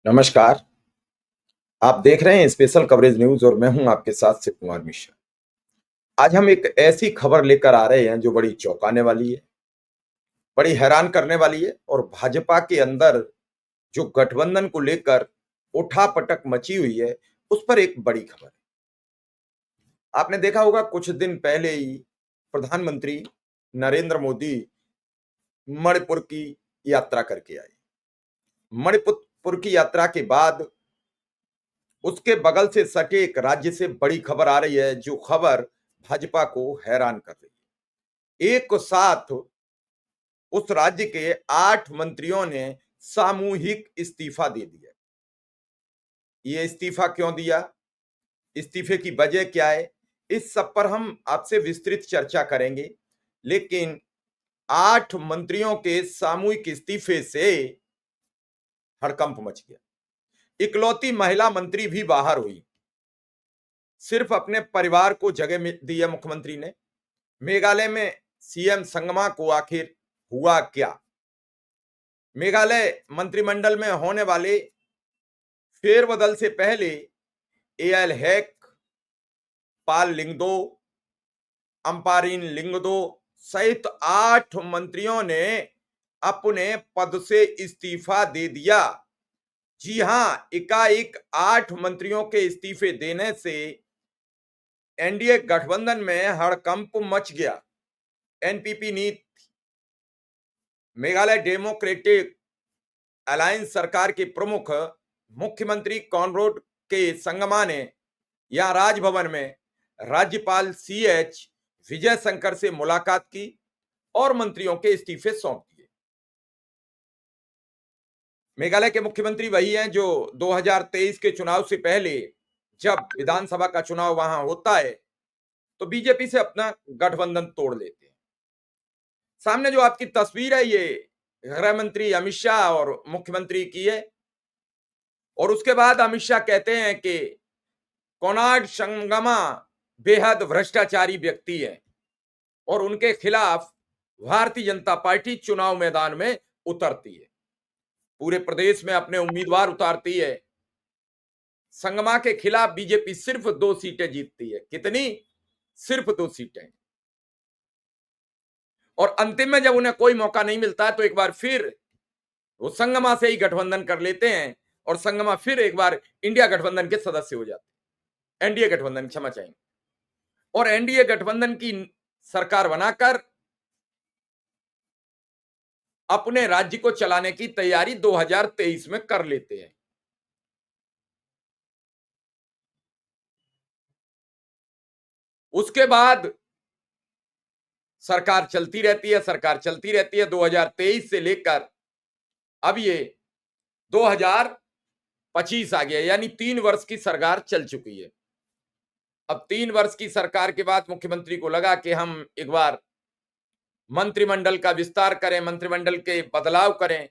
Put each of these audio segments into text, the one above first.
नमस्कार। आप देख रहे हैं स्पेशल कवरेज न्यूज़ और मैं हूं आपके साथ शिव कुमार मिश्रा। आज हम एक ऐसी खबर लेकर आ रहे हैं जो बड़ी चौंकाने वाली है, बड़ी हैरान करने वाली है और भाजपा के अंदर जो गठबंधन को लेकर उठापटक मची हुई है, उस पर एक बड़ी खबर है। आपने देखा होगा कुछ दिन पहले ही प्रधानमंत्री नरेंद्र मोदी मणिपुर की यात्रा करके आए। मणिपुर की यात्रा के बाद उसके बगल से सटे एक राज्य से बड़ी खबर आ रही है, जो खबर भाजपा को हैरान कर रही है। एक साथ उस राज्य के 8 मंत्रियों ने सामूहिक इस्तीफा दे दिया। ये इस्तीफा क्यों दिया? इस्तीफे की वजह क्या है? इस सब पर हम आपसे विस्तृत चर्चा करेंगे। लेकिन 8 मंत्रियों के सामूहिक इस्तीफे से हड़कंप मच गया। इकलौती महिला मंत्री भी बाहर हुई। सिर्फ अपने परिवार को जगह दी है मुख्यमंत्री ने। मेघालय में सीएम संगमा को आखिर हुआ क्या? मेघालय मंत्रिमंडल में होने वाले फेरबदल से पहले एएल हैक, पाल लिंगदो, अंपारिन लिंगदो सहित 8 मंत्रियों ने अपने पद से इस्तीफा दे दिया। जी हां, एकाएक 8 मंत्रियों के इस्तीफे देने से एनडीए गठबंधन में हड़कंप मच गया। एनपीपी नीति, मेघालय डेमोक्रेटिक अलायंस सरकार के प्रमुख मुख्यमंत्री कॉनराड के संगमा ने यहां राजभवन में राज्यपाल सीएच विजय शंकर से मुलाकात की और मंत्रियों के इस्तीफे सौंप दिए। मेघालय के मुख्यमंत्री वही हैं जो 2023 के चुनाव से पहले जब विधानसभा का चुनाव वहां होता है तो बीजेपी से अपना गठबंधन तोड़ लेते हैं। सामने जो आपकी तस्वीर है ये गृह मंत्री अमित शाह और मुख्यमंत्री की है। और उसके बाद अमित शाह कहते हैं कि कोनार्ड संगमा बेहद भ्रष्टाचारी व्यक्ति है और उनके खिलाफ भारतीय जनता पार्टी चुनाव मैदान में उतरती है, पूरे प्रदेश में अपने उम्मीदवार उतारती है। संगमा के खिलाफ बीजेपी सिर्फ 2 सीटें जीतती है। कितनी? सिर्फ 2 सीटें। और अंतिम में जब उन्हें कोई मौका नहीं मिलता तो एक बार फिर वो संगमा से ही गठबंधन कर लेते हैं और संगमा फिर एक बार इंडिया गठबंधन के सदस्य हो जाते हैं। एनडीए गठबंधन, क्षमा चाहेंगे। और एनडीए गठबंधन की सरकार बनाकर अपने राज्य को चलाने की तैयारी 2023 में कर लेते हैं। उसके बाद सरकार चलती रहती है, 2023 से लेकर अब ये 2025 आ गया, यानी 3 वर्ष की सरकार चल चुकी है। अब 3 वर्ष की सरकार के बाद मुख्यमंत्री को लगा कि हम एक बार मंत्रिमंडल का विस्तार करें, मंत्रिमंडल के बदलाव करें।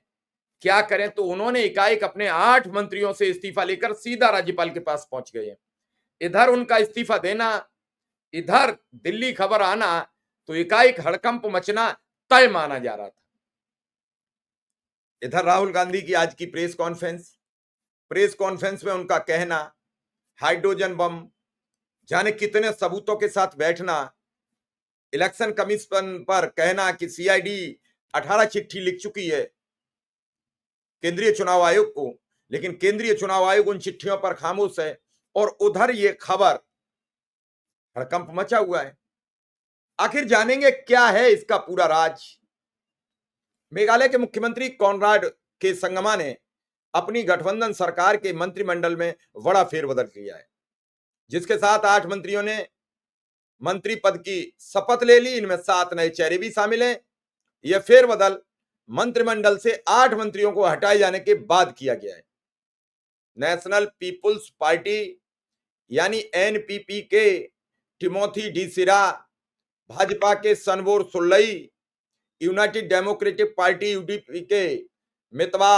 क्या करें? तो उन्होंने एकाएक अपने 8 मंत्रियों से इस्तीफा लेकर सीधा राज्यपाल के पास पहुंच गए हैं। इधर उनका इस्तीफा देना, इधर दिल्ली खबर आना, तो एकाएक हड़कंप मचना तय माना जा रहा था। इधर राहुल गांधी की आज की प्रेस कॉन्फ्रेंस में उनका कहना, हाइड्रोजन बम, जाने कितने सबूतों के साथ बैठना, इलेक्शन कमीशन पर कहना कि सीआईडी 18 चिट्ठी लिख चुकी है केंद्रीय चुनाव आयोग को, लेकिन केंद्रीय चुनाव आयोग उन चिट्ठियों पर खामोश है। और उधर ये खबर, हड़कंप मचा हुआ है। आखिर जानेंगे क्या है इसका पूरा राज। मेघालय के मुख्यमंत्री कॉनराड के संगमा ने अपनी गठबंधन सरकार के मंत्रिमंडल में बड़ा फेरबदल किया है, जिसके साथ 8 मंत्रियों ने मंत्री पद की शपथ ले ली। इनमें 7 नए चेहरे भी शामिल हैं। यह फेरबदल मंत्रिमंडल से 8 मंत्रियों को हटाए जाने के बाद किया गया है। नेशनल पीपुल्स पार्टी यानी एनपीपी के टिमोथी डी सिरा, भाजपा के सनबोर सुल्लई, यूनाइटेड डेमोक्रेटिक पार्टी यूडीपी के मितवा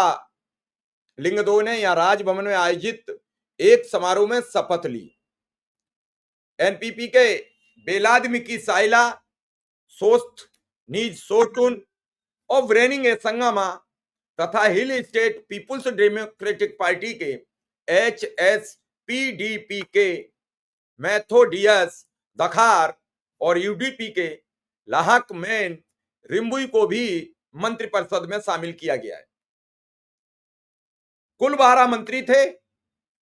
लिंगदो ने यहां राजभवन में आयोजित एक समारोह में शपथ ली। एनपीपी के बेलादमिकी साइला, सोस्त नीज सोटुन और व्रेनिंग संगमा तथा hill state people's democratic party के HSPDP के मैथोडियस दखार और UDP के लाहक मैन रिम्बुई को भी मंत्रिपरिषद में शामिल किया गया है। कुल 12 मंत्री थे,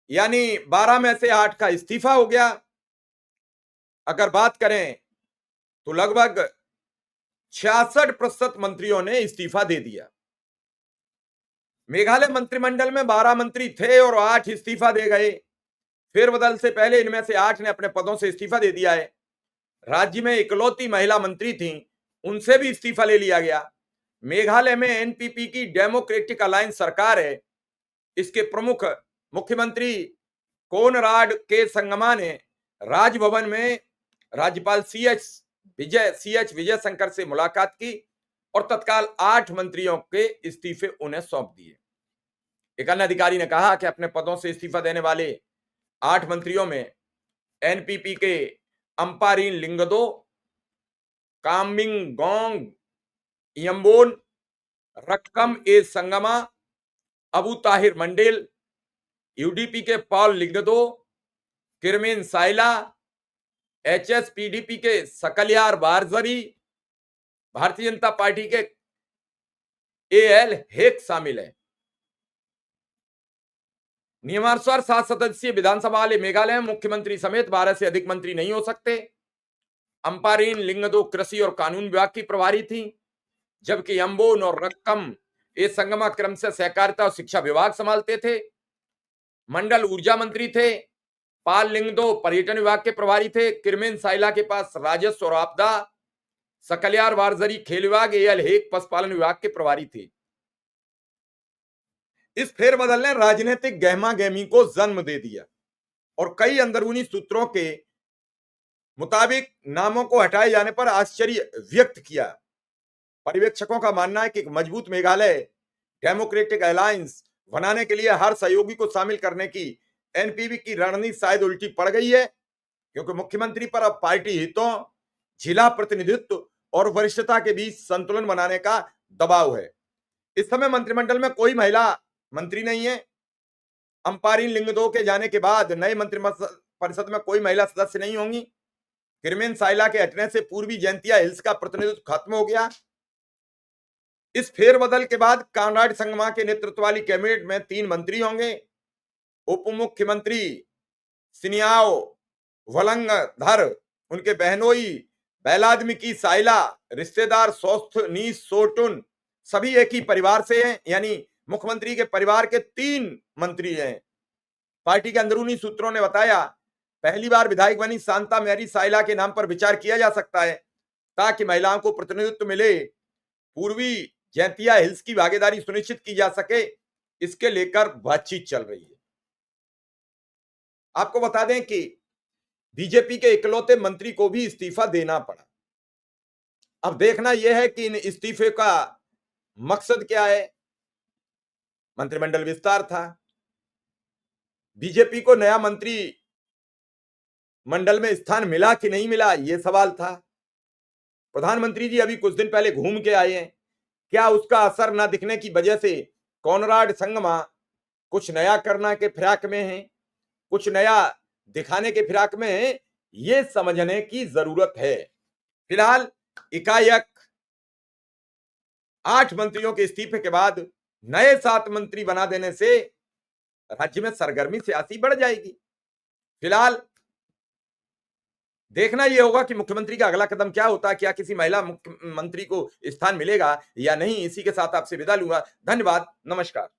यानी 12 में से 8 का इस्तीफा हो गया। अगर बात करें तो लगभग 66% मंत्रियों ने इस्तीफा दे दिया। मेघालय मंत्रिमंडल में 12 मंत्री थे और 8 इस्तीफा दे गए। फेरबदल से पहले इनमें से 8 ने अपने पदों से इस्तीफा दे दिया है। राज्य में इकलौती महिला मंत्री थीं, उनसे भी इस्तीफा ले लिया गया। मेघालय में NPP की डेमोक्रेटिक अलायंस सरकार है। इसके प्रमुख मुख्यमंत्री कोनराड के संगमा ने राजभवन में राज्यपाल CH विजय शंकर से मुलाकात की और तत्काल 8 मंत्रियों के इस्तीफे उन्हें सौंप दिए। एक अन्य अधिकारी ने कहा कि अपने पदों से इस्तीफा देने वाले 8 मंत्रियों में NPP के अम्पारीन लिंगदो, कामिंगोंग यम्बोन, रक्कम ए संगमा, अबू ताहिर मंडेल, UDP के पॉल लिंगदो, किरमेन साइला, HSPDP के सकलियार वारजरी, भारतीय जनता पार्टी के AL हेक शामिल है। नियमानुसार 7 सदस्यीय विधानसभा वाले मेघालय में मुख्यमंत्री समेत 12 से अधिक मंत्री नहीं हो सकते। अम्पारीन लिंगदो कृषि और कानून विभाग की प्रभारी थी, जबकि यम्बोन और रक्कम ए संगमा क्रम से सहकारिता और शिक्षा विभाग संभालते थे। मंडल ऊर्जा मंत्री थे। पाल लिंगदो पर्यटन विभाग के प्रभारी थे। किरमेन साइला के पास राजस्व और आपदा, सकलियार वारजरी खेल विभाग, AL हेक पशुपालन विभाग के प्रभारी थे। इस फेरबदल ने राजनीतिक गहमागहमी को जन्म दे दिया और कई अंदरूनी सूत्रों के मुताबिक नामों को हटाए जाने पर आश्चर्य व्यक्त किया। पर्यवेक्षकों का मानना है कि एक मजबूत मेघालय डेमोक्रेटिक अलायंस बनाने के लिए हर सहयोगी को शामिल करने की NPP की रणनीति शायद उल्टी पड़ गई है, क्योंकि मुख्यमंत्री पर अब पार्टी हितों, जिला प्रतिनिधित्व और वरिष्ठता के बीच संतुलन बनाने का दबाव है। इस समय मंत्रिमंडल में कोई महिला मंत्री नहीं है। अम्पारीन लिंगदो के जाने के बाद नए मंत्रिपरिषद में कोई महिला सदस्य नहीं होंगी। किरमेन साइला के हटने से पूर्वी जयंतिया हिल्स का प्रतिनिधित्व खत्म हो गया। इस फेरबदल के बाद कॉनराड संगमा के नेतृत्व वाली कैबिनेट में 3 मंत्री होंगे। उप मुख्यमंत्री सिनियाओ वलंगधर, उनके बहनोई बैलादमी की साइला, रिश्तेदार सोस्थनीस सोटुन, सभी एक ही परिवार से हैं, यानी मुख्यमंत्री के परिवार के 3 मंत्री हैं। पार्टी के अंदरूनी सूत्रों ने बताया पहली बार विधायक बनी शांता मैरी साइला के नाम पर विचार किया जा सकता है ताकि महिलाओं को प्रतिनिधित्व मिले, पूर्वी जैंतिया हिल्स की भागीदारी सुनिश्चित की जा सके। इसके लेकर बातचीत चल रही है। आपको बता दें कि बीजेपी के इकलौते मंत्री को भी इस्तीफा देना पड़ा। अब देखना यह है कि इन इस्तीफे का मकसद क्या है। मंत्रिमंडल विस्तार था, बीजेपी को नया मंत्री मंडल में स्थान मिला कि नहीं मिला, यह सवाल था। प्रधानमंत्री जी अभी कुछ दिन पहले घूम के आए हैं, क्या उसका असर न दिखने की वजह से कोनराड संगमा कुछ नया करना के फिराक में है, कुछ नया दिखाने के फिराक में है, ये समझने की जरूरत है। फिलहाल एकाएक 8 मंत्रियों के इस्तीफे के बाद नए 7 मंत्री बना देने से राज्य में सरगर्मी सियासी बढ़ जाएगी। फिलहाल देखना यह होगा कि मुख्यमंत्री का अगला कदम क्या होता है, क्या किसी महिला मुख्यमंत्री को स्थान मिलेगा या नहीं। इसी के साथ आपसे विदा लूंगा। धन्यवाद, नमस्कार।